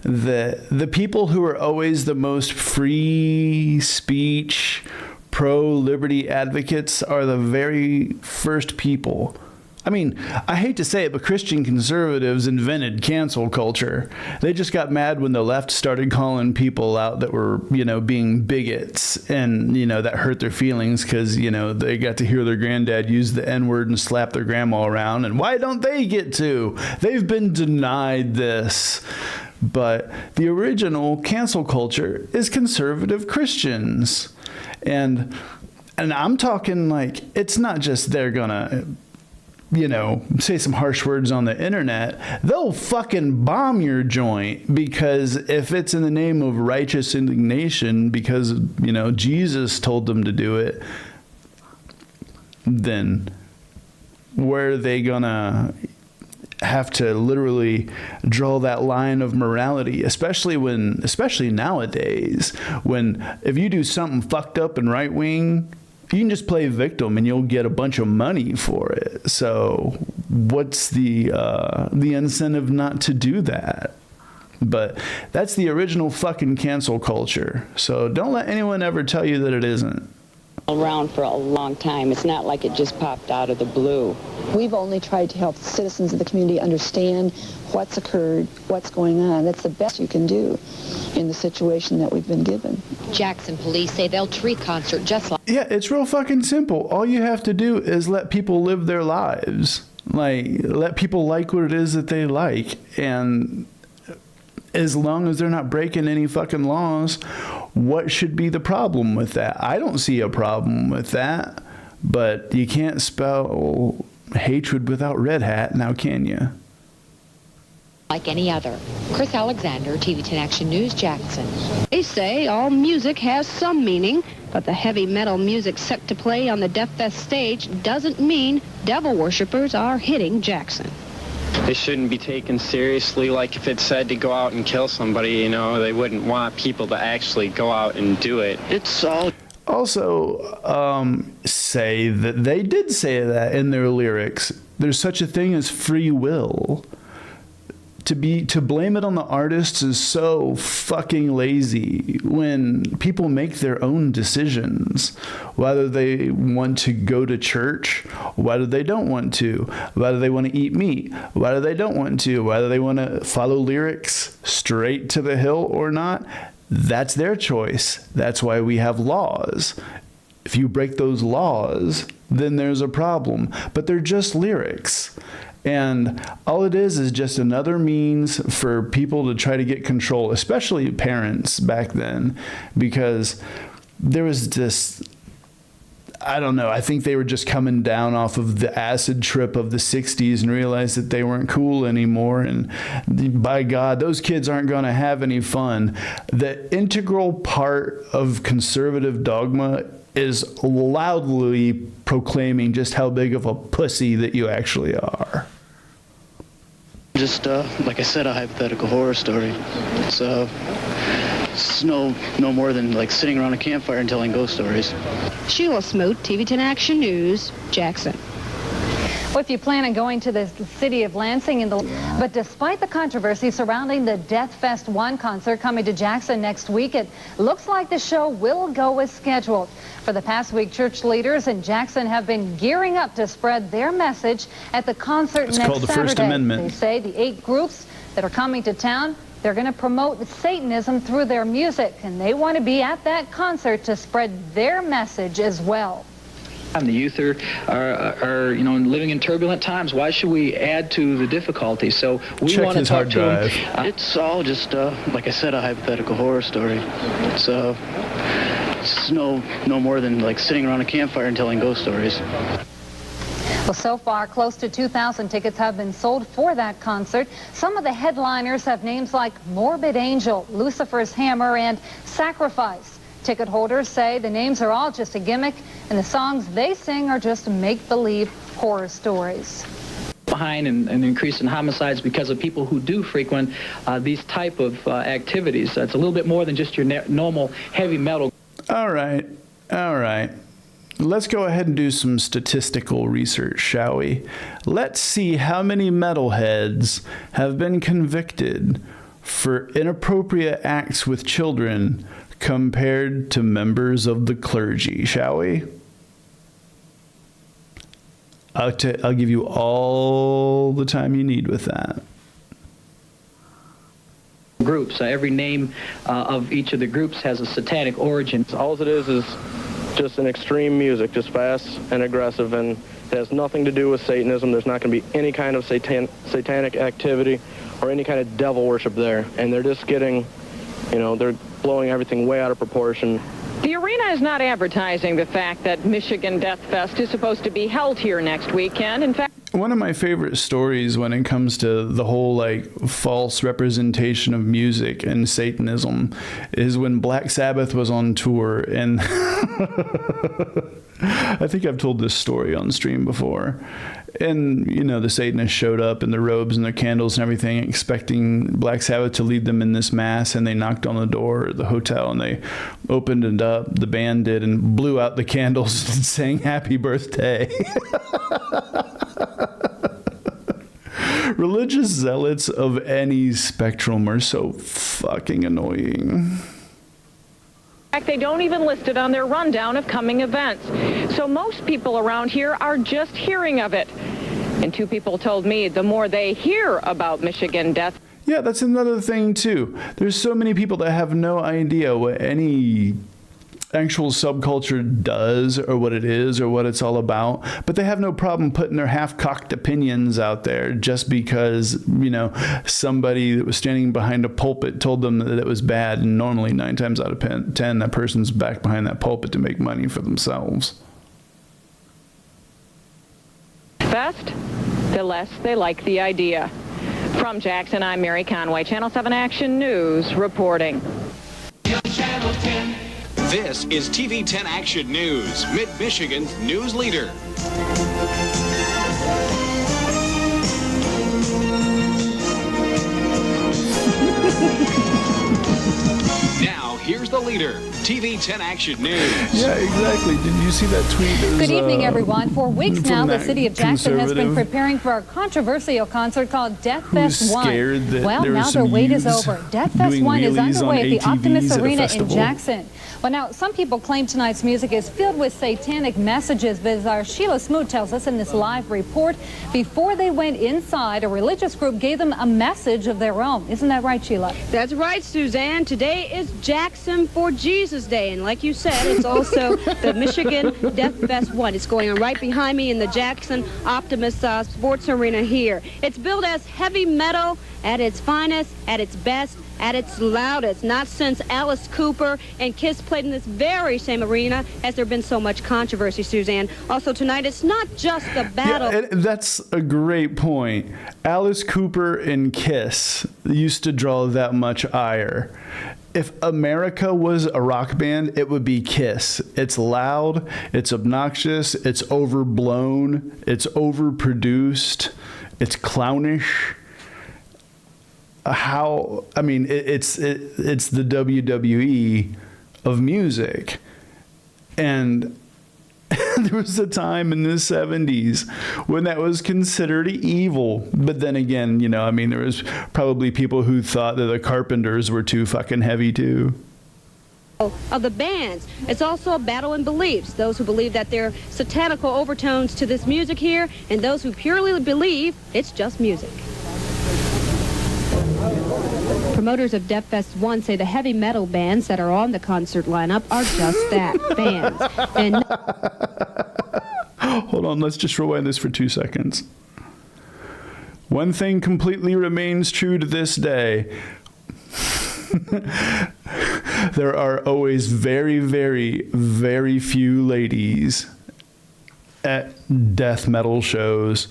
The people who are always the most free speech, pro-liberty advocates are the very first people. I mean, I hate to say it, but Christian conservatives invented cancel culture. They just got mad when the left started calling people out that were, being bigots, and, that hurt their feelings because, they got to hear their granddad use the N-word and slap their grandma around. And why don't they get to? They've been denied this. But the original cancel culture is conservative Christians. And I'm talking like, it's not just they're gonna say some harsh words on the internet. They'll fucking bomb your joint, because if it's in the name of righteous indignation because, Jesus told them to do it, then where are they gonna have to literally draw that line of morality, especially nowadays, when if you do something fucked up and right wing, you can just play victim and you'll get a bunch of money for it. So what's the incentive not to do that? But that's the original fucking cancel culture. So don't let anyone ever tell you that it isn't. Around for a long time. It's not like it just popped out of the blue. We've only tried to help citizens of the community understand what's occurred, what's going on. That's the best you can do in the situation that we've been given. Jackson police say they'll treat concert just like... Yeah, it's real fucking simple. All you have to do is let people live their lives. Let people like what it is that they like. And as long as they're not breaking any fucking laws, what should be the problem with that? I don't see a problem with that. But you can't spell hatred without red hat, now can you? Like any other. Chris Alexander, TV 10 Action News, Jackson. They say all music has some meaning, but the heavy metal music set to play on the Death Fest stage doesn't mean devil worshippers are hitting Jackson. They shouldn't be taken seriously. Like if it said to go out and kill somebody, they wouldn't want people to actually go out and do it. It's all... Also, say that they did say that in their lyrics. There's such a thing as free will. To blame it on the artists is so fucking lazy when people make their own decisions, whether they want to go to church, whether they don't want to, whether they want to eat meat, whether they don't want to, whether they want to follow lyrics straight to the hill or not. That's their choice. That's why we have laws. If you break those laws, then there's a problem. But they're just lyrics. And all it is just another means for people to try to get control, especially parents back then, because there was this, I don't know, I think they were just coming down off of the acid trip of the 60s and realized that they weren't cool anymore. And by God, those kids aren't going to have any fun. The integral part of conservative dogma is loudly proclaiming just how big of a pussy that you actually are. Just, like I said, a hypothetical horror story. It's no more than like sitting around a campfire and telling ghost stories. Sheila Smoot, TV 10 Action News, Jackson. Well, if you plan on going to the city of Lansing, but despite the controversy surrounding the Death Fest 1 concert coming to Jackson next week, it looks like the show will go as scheduled. For the past week, church leaders in Jackson have been gearing up to spread their message at the concert next Saturday. It's called the First Amendment. They say the 8 groups that are coming to town, they're going to promote Satanism through their music, and they want to be at that concert to spread their message as well. And the youth are living in turbulent times. Why should we add to the difficulty? So we want to talk to them. It's all just, like I said, a hypothetical horror story. It's no more than like sitting around a campfire and telling ghost stories. Well, so far, close to 2,000 tickets have been sold for that concert. Some of the headliners have names like Morbid Angel, Lucifer's Hammer, and Sacrifice. Ticket holders say the names are all just a gimmick, and the songs they sing are just make-believe horror stories. Behind an increase in homicides because of people who do frequent these type of activities. It's a little bit more than just your normal heavy metal. All right. Let's go ahead and do some statistical research, shall we? Let's see how many metalheads have been convicted for inappropriate acts with children compared to members of the clergy, shall we? I'll give you all the time you need with that. Groups. Every name of each of the groups has a satanic origin. All it is just an extreme music, just fast and aggressive, and it has nothing to do with Satanism. There's not going to be any kind of satanic activity or any kind of devil worship there. And they're just getting, they're blowing everything way out of proportion. The arena is not advertising the fact that Michigan Death Fest is supposed to be held here next weekend. In fact, one of my favorite stories when it comes to the whole false representation of music and Satanism is when Black Sabbath was on tour, and I think I've told this story on stream before. And, the Satanists showed up in their robes and their candles and everything, expecting Black Sabbath to lead them in this mass, and they knocked on the door of the hotel, and they opened it up, the band did, and blew out the candles and sang Happy Birthday. Religious zealots of any spectrum are so fucking annoying. In fact, they don't even list it on their rundown of coming events. So most people around here are just hearing of it. And 2 people told me the more they hear about Michigan Death. Yeah, that's another thing too. There's so many people that have no idea what any actual subculture does or what it is or what it's all about, but they have no problem putting their half-cocked opinions out there just because, somebody that was standing behind a pulpit told them that it was bad, and normally 9 times out of 10 that person's back behind that pulpit to make money for themselves. Best, the less they like the idea. From Jackson, I'm Mary Conway, Channel 7 Action News reporting. Channel 10. This is TV 10 Action News, Mid-Michigan's news leader. Now, here's the leader, TV 10 Action News. Yeah, exactly. Did you see that tweet? Good evening, everyone. For weeks now, the city of Jackson has been preparing for a controversial concert called Death Fest 1. Well, now their wait is over. Death Fest 1 is underway at the Optimus Arena in Jackson. Well, now, some people claim tonight's music is filled with satanic messages, but as our Sheila Smoot tells us in this live report, before they went inside, a religious group gave them a message of their own. Isn't that right, Sheila? That's right, Suzanne. Today is Jackson for Jesus Day, and like you said, it's also the Michigan Death Fest 1. It's going on right behind me in the Jackson Optimus Sports Arena here. It's billed as heavy metal at its finest, at its best, at its loudest. Not since Alice Cooper and Kiss played in this very same arena has there been so much controversy, Suzanne. Also tonight, it's not just the battle. Yeah, that's a great point. Alice Cooper and Kiss used to draw that much ire. If America was a rock band, it would be Kiss. It's loud, it's obnoxious, it's overblown, it's overproduced, it's clownish. It's the WWE of music. And there was a time in the 70s when that was considered evil. But then again, there was probably people who thought that the Carpenters were too fucking heavy too. Of the bands. It's also a battle in beliefs. Those who believe that there are satanical overtones to this music here, and those who purely believe it's just music. Promoters of Death Fest 1 say the heavy metal bands that are on the concert lineup are just that, bands. And hold on, let's just rewind this for 2 seconds. One thing completely remains true to this day. There are always very, very, very few ladies at death metal shows.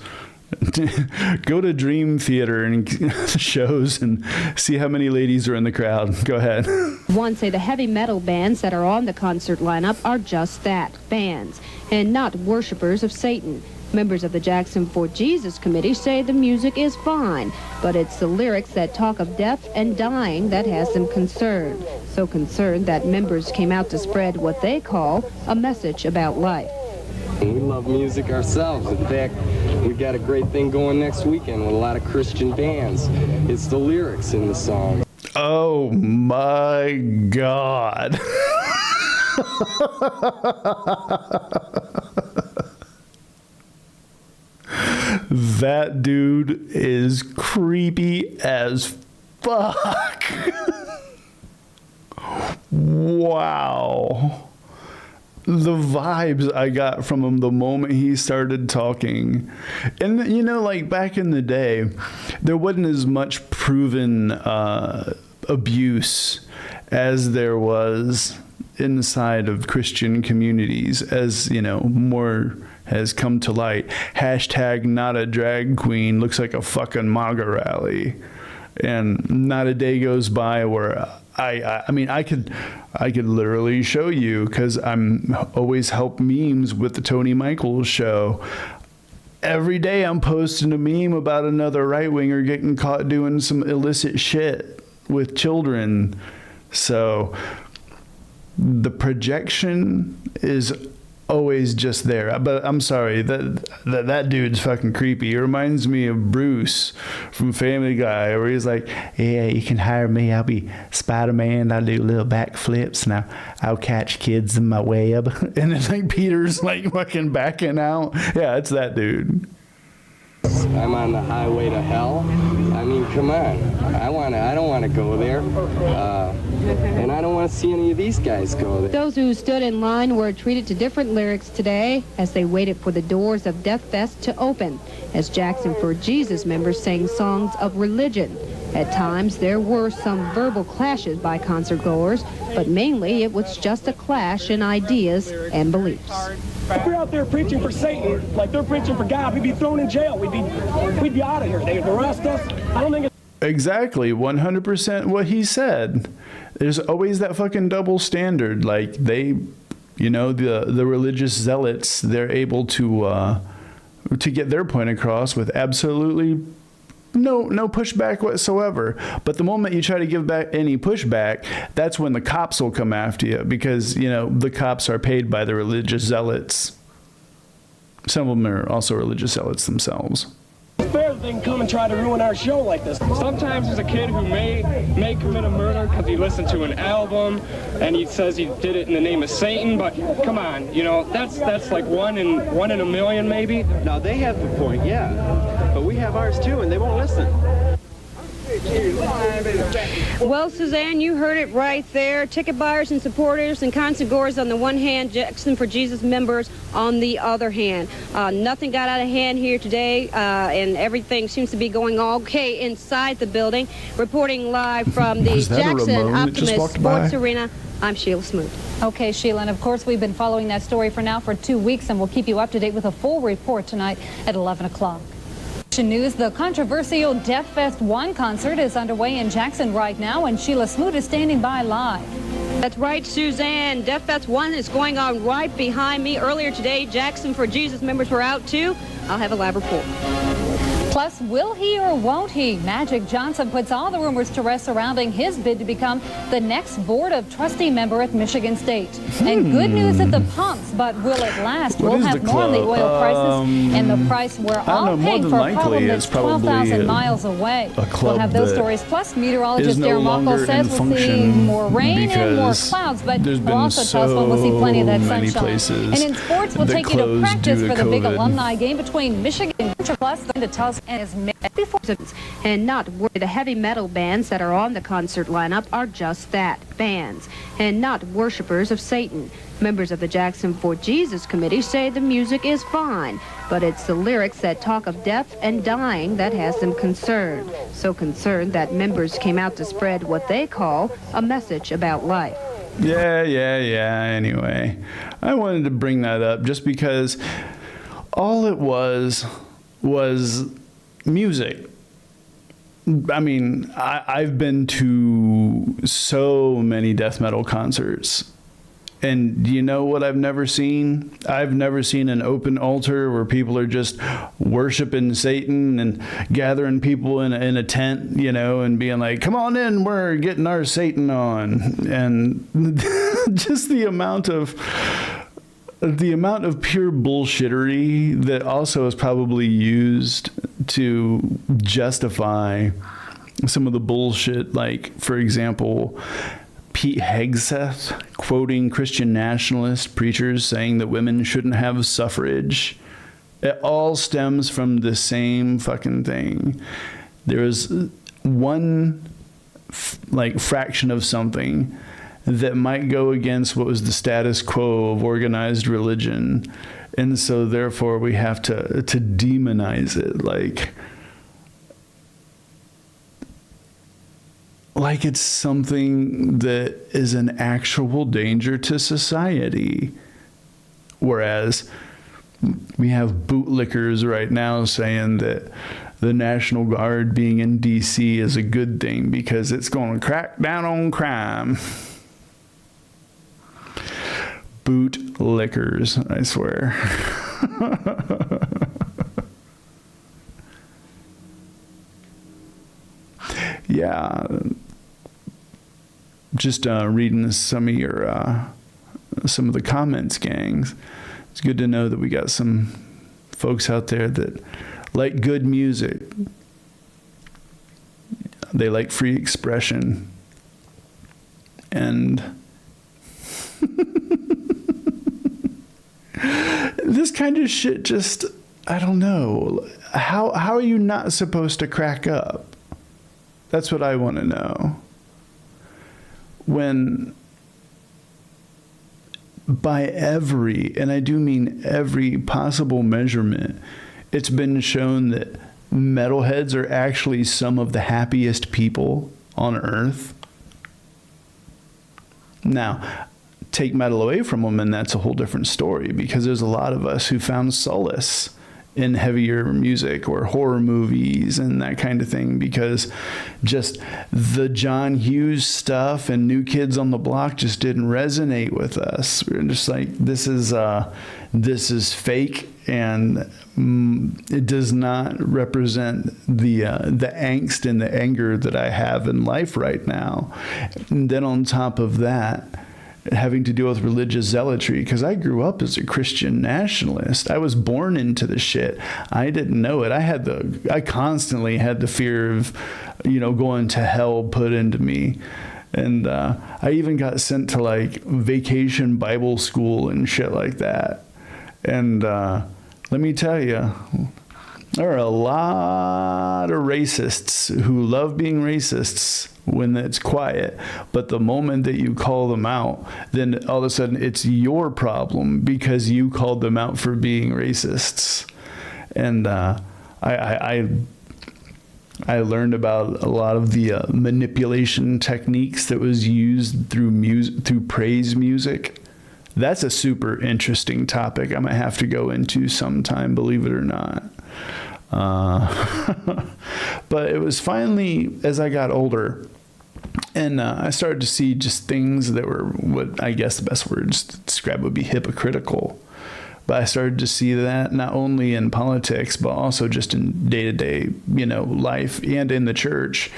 Go to Dream Theater and shows and see how many ladies are in the crowd. Go ahead. One say the heavy metal bands that are on the concert lineup are just that, bands, and not worshipers of Satan. Members of the Jackson for Jesus Committee say the music is fine, but it's the lyrics that talk of death and dying that has them concerned. So concerned that members came out to spread what they call a message about life. We love music ourselves. In fact, we got a great thing going next weekend with a lot of Christian bands. It's the lyrics in the song. Oh my God. That dude is creepy as fuck. Wow. The vibes I got from him the moment he started talking. And, back in the day, there wasn't as much proven abuse as there was inside of Christian communities, as, more has come to light. Hashtag not a drag queen looks like a fucking MAGA rally. And not a day goes by where I could literally show you, because I'm always help memes with the Tony Michaels show. Every day I'm posting a meme about another right-winger getting caught doing some illicit shit with children. So the projection is always just there. But I'm sorry, that dude's fucking creepy. He reminds me of Bruce from Family Guy, where he's like, yeah, you can hire me. I'll be Spider-Man. I'll do little backflips and I'll catch kids in my web. And then Peter's fucking backing out. Yeah, it's that dude. I'm on the highway to hell. I mean, come on. I don't want to go there. And I don't want to see any of these guys go there. Those who stood in line were treated to different lyrics today as they waited for the doors of Death Fest to open, as Jackson for Jesus members sang songs of religion. At times, there were some verbal clashes by concert goers, but mainly it was just a clash in ideas and beliefs. If we're out there preaching for Satan, like they're preaching for God, we'd be thrown in jail. We'd be out of here. They'd arrest us. I don't think it's... Exactly, 100% what he said. There's always that fucking double standard. Like the religious zealots, they're able to get their point across with absolutely no pushback whatsoever. But the moment you try to give back any pushback, that's when the cops will come after you, because the cops are paid by the religious zealots. Some of them are also religious zealots themselves. Fair they can come and try to ruin our show like this. Sometimes there's a kid who may commit a murder because he listened to an album and he says he did it in the name of Satan, but come on, you know, that's like one in a million maybe. Now they have the point, yeah, but we have ours too, and they won't listen. Well, Suzanne, you heard it right there. Ticket buyers and supporters and concert goers on the one hand, Jackson for Jesus members on the other hand. Nothing got out of hand here today, and everything seems to be going okay inside the building. Reporting live from the Jackson Optimist Sports Arena, I'm Sheila Smoot. Okay, Sheila, and of course we've been following that story for 2 weeks, and we'll keep you up to date with a full report tonight at 11 o'clock. News, the controversial Death Fest 1 concert is underway in Jackson right now, and Sheila Smoot is standing by live. That's right, Suzanne. Death Fest 1 is going on right behind me. Earlier today, Jackson for Jesus members were out too. I'll have a live report. Plus, will he or won't he? Magic Johnson puts all the rumors to rest surrounding his bid to become the next Board of Trustee member at Michigan State. And good news at the pumps, but will it last? We'll have more on the oil prices and the price we're all paying for a problem that's 12,000 miles away. We'll have those stories. Plus, meteorologist Darren Walko says we'll see more rain and more clouds, but we'll also tell us when we'll see plenty of that sunshine. And in sports, we'll take you to practice for the big alumni game between Michigan and Plus to tell us and his before. And not worry, the heavy metal bands that are on the concert lineup are just that, bands, and not worshipers of Satan. Members of the Jackson for Jesus committee say the music is fine, but it's the lyrics that talk of death and dying that has them concerned. So concerned that members came out to spread what they call a message about life. Yeah. Anyway, I wanted to bring that up just because all it was music. I mean, I've been to so many death metal concerts, and you know what I've never seen? I've never seen an open altar where people are just worshiping Satan and gathering people in a tent, you know, and being like, come on in, we're getting our Satan on. And just the amount of pure bullshittery that also is probably used to justify some of the bullshit, like, for example, Pete Hegseth quoting Christian nationalist preachers saying that women shouldn't have suffrage. It all stems from the same fucking thing. There is one fraction of something that might go against what was the status quo of organized religion, and so therefore we have to demonize it like it's something that is an actual danger to society. Whereas we have bootlickers right now saying that the National Guard being in D.C. is a good thing because it's going to crack down on crime. Bootlickers, I swear. Yeah. Just reading some of the comments, gangs. It's good to know that we got some folks out there that like good music. They like free expression. And this kind of shit just, I don't know. How are you not supposed to crack up? That's what I want to know. When by every, and I do mean every possible measurement, it's been shown that metalheads are actually some of the happiest people on earth. Now, take metal away from them, and that's a whole different story, because there's a lot of us who found solace in heavier music or horror movies and that kind of thing, because just the John Hughes stuff and New Kids on the Block just didn't resonate with us. We were just like, this is fake, and it does not represent the angst and the anger that I have in life right now. And then on top of that, having to deal with religious zealotry, because I grew up as a Christian nationalist. I was born into the shit. I didn't know it. I constantly had the fear of, going to hell put into me. And I even got sent to like vacation Bible school and shit like that. And let me tell you, there are a lot of racists who love being racists when it's quiet. But the moment that you call them out, then all of a sudden it's your problem because you called them out for being racists. And I learned about a lot of the manipulation techniques that was used through praise music. That's a super interesting topic I might have to go into sometime, believe it or not. But it was finally, as I got older, and I started to see just things that were, what I guess the best words to describe would be hypocritical. But I started to see that not only in politics, but also just in day-to-day, life and in the church.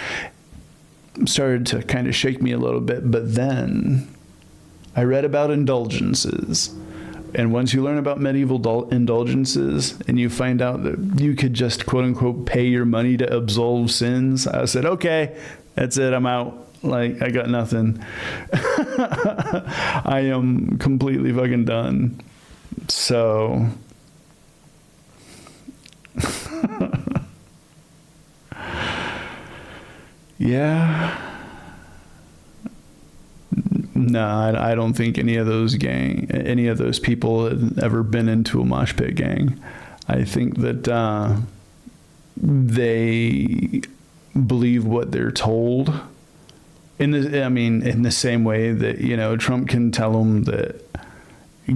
It started to kind of shake me a little bit. But then I read about indulgences. And once you learn about medieval indulgences and you find out that you could just, quote unquote, pay your money to absolve sins, I said, okay, that's it. I'm out. Like, I got nothing. I am completely fucking done. So, yeah. No, I don't think any of those people had ever been into a mosh pit gang. I think that they believe what they're told. In the same way that, Trump can tell them that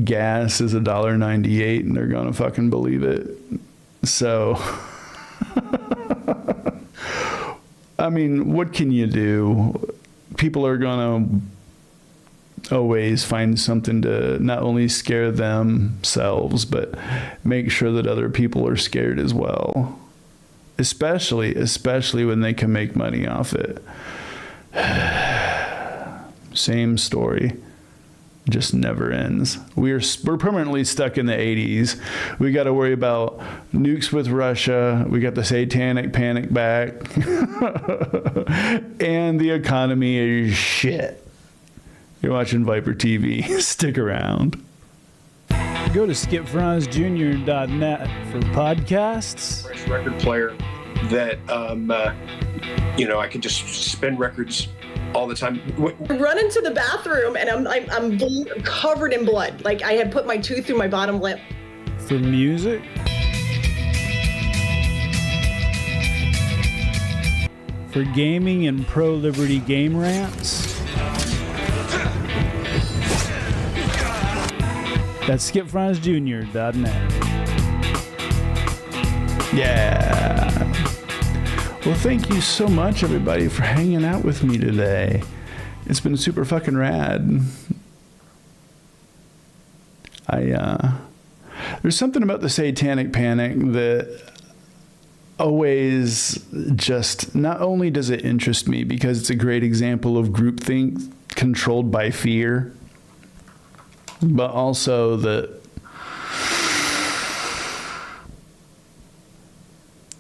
gas is $1.98 and they're gonna fucking believe it. So, what can you do? People are gonna always find something to not only scare themselves, but make sure that other people are scared as well. Especially when they can make money off it. Same story. Just never ends. We're permanently stuck in the 80s. We got to worry about nukes with Russia. We got the satanic panic back. And the economy is shit. You're watching ViperTV. Stick around. Go to skipfranzjr.net for podcasts. Record player that, I could just spin records all the time. Run into the bathroom and I'm covered in blood. Like I had put my tooth through my bottom lip. For music. For gaming and pro-liberty game rants. That's skipfranzjr.net. Yeah. Well, thank you so much, everybody, for hanging out with me today. It's been super fucking rad. There's something about the satanic panic that always just, not only does it interest me because it's a great example of groupthink controlled by fear, but also that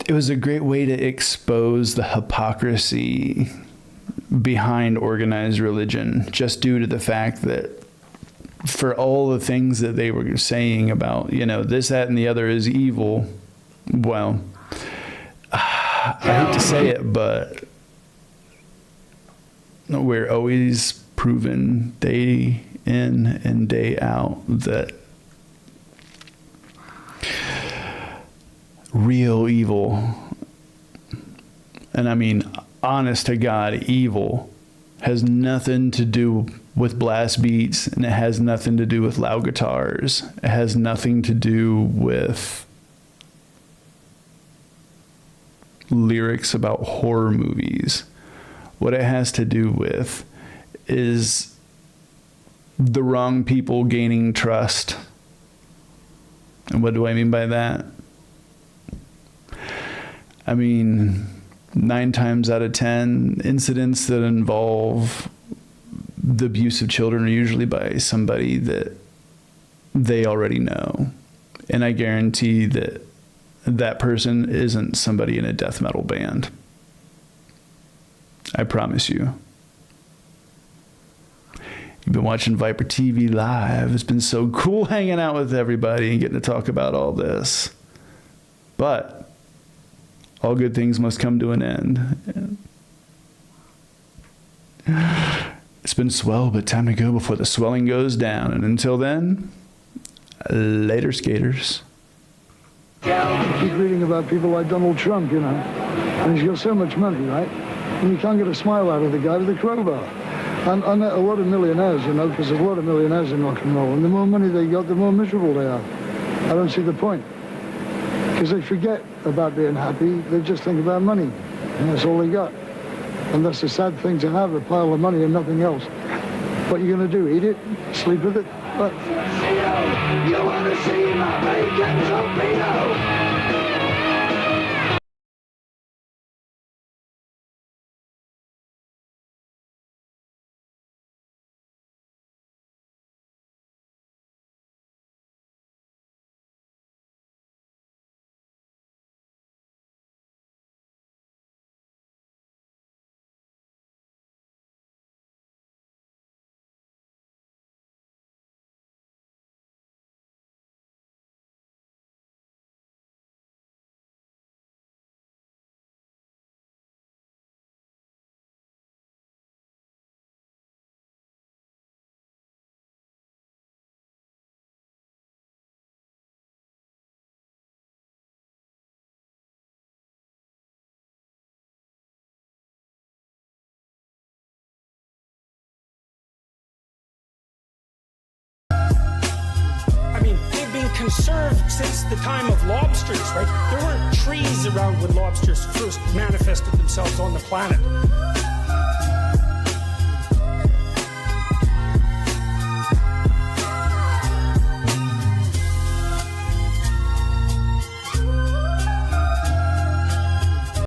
it was a great way to expose the hypocrisy behind organized religion, just due to the fact that for all the things that they were saying about, this, that, and the other is evil. Well, I hate to say it, but we're always proven day in and day out that real evil, and I mean honest to God evil, has nothing to do with blast beats, and it has nothing to do with loud guitars. It has nothing to do with lyrics about horror movies. What it has to do with is the wrong people gaining trust. And what do I mean by that? I mean, 9 times out of 10, incidents that involve the abuse of children are usually by somebody that they already know. And I guarantee that that person isn't somebody in a death metal band. I promise you. You've been watching ViperTV Live. It's been so cool hanging out with everybody and getting to talk about all this. But all good things must come to an end. It's been swell, but time to go before the swelling goes down. And until then, later, skaters. I keep reading about people like Donald Trump, you know, and he's got so much money, right? And you can't get a smile out of the guy with a crowbar. And I met a lot of millionaires, you know, because there's a lot of millionaires in rock and roll, and the more money they got, the more miserable they are. I don't see the point. Because they forget about being happy, they just think about money, and that's all they got. And that's a sad thing to have, a pile of money and nothing else. What are you going to do, eat it, sleep with it? What? You want to see my bacon torpedo? Conserved since the time of lobsters, right? There weren't trees around when lobsters first manifested themselves on the planet.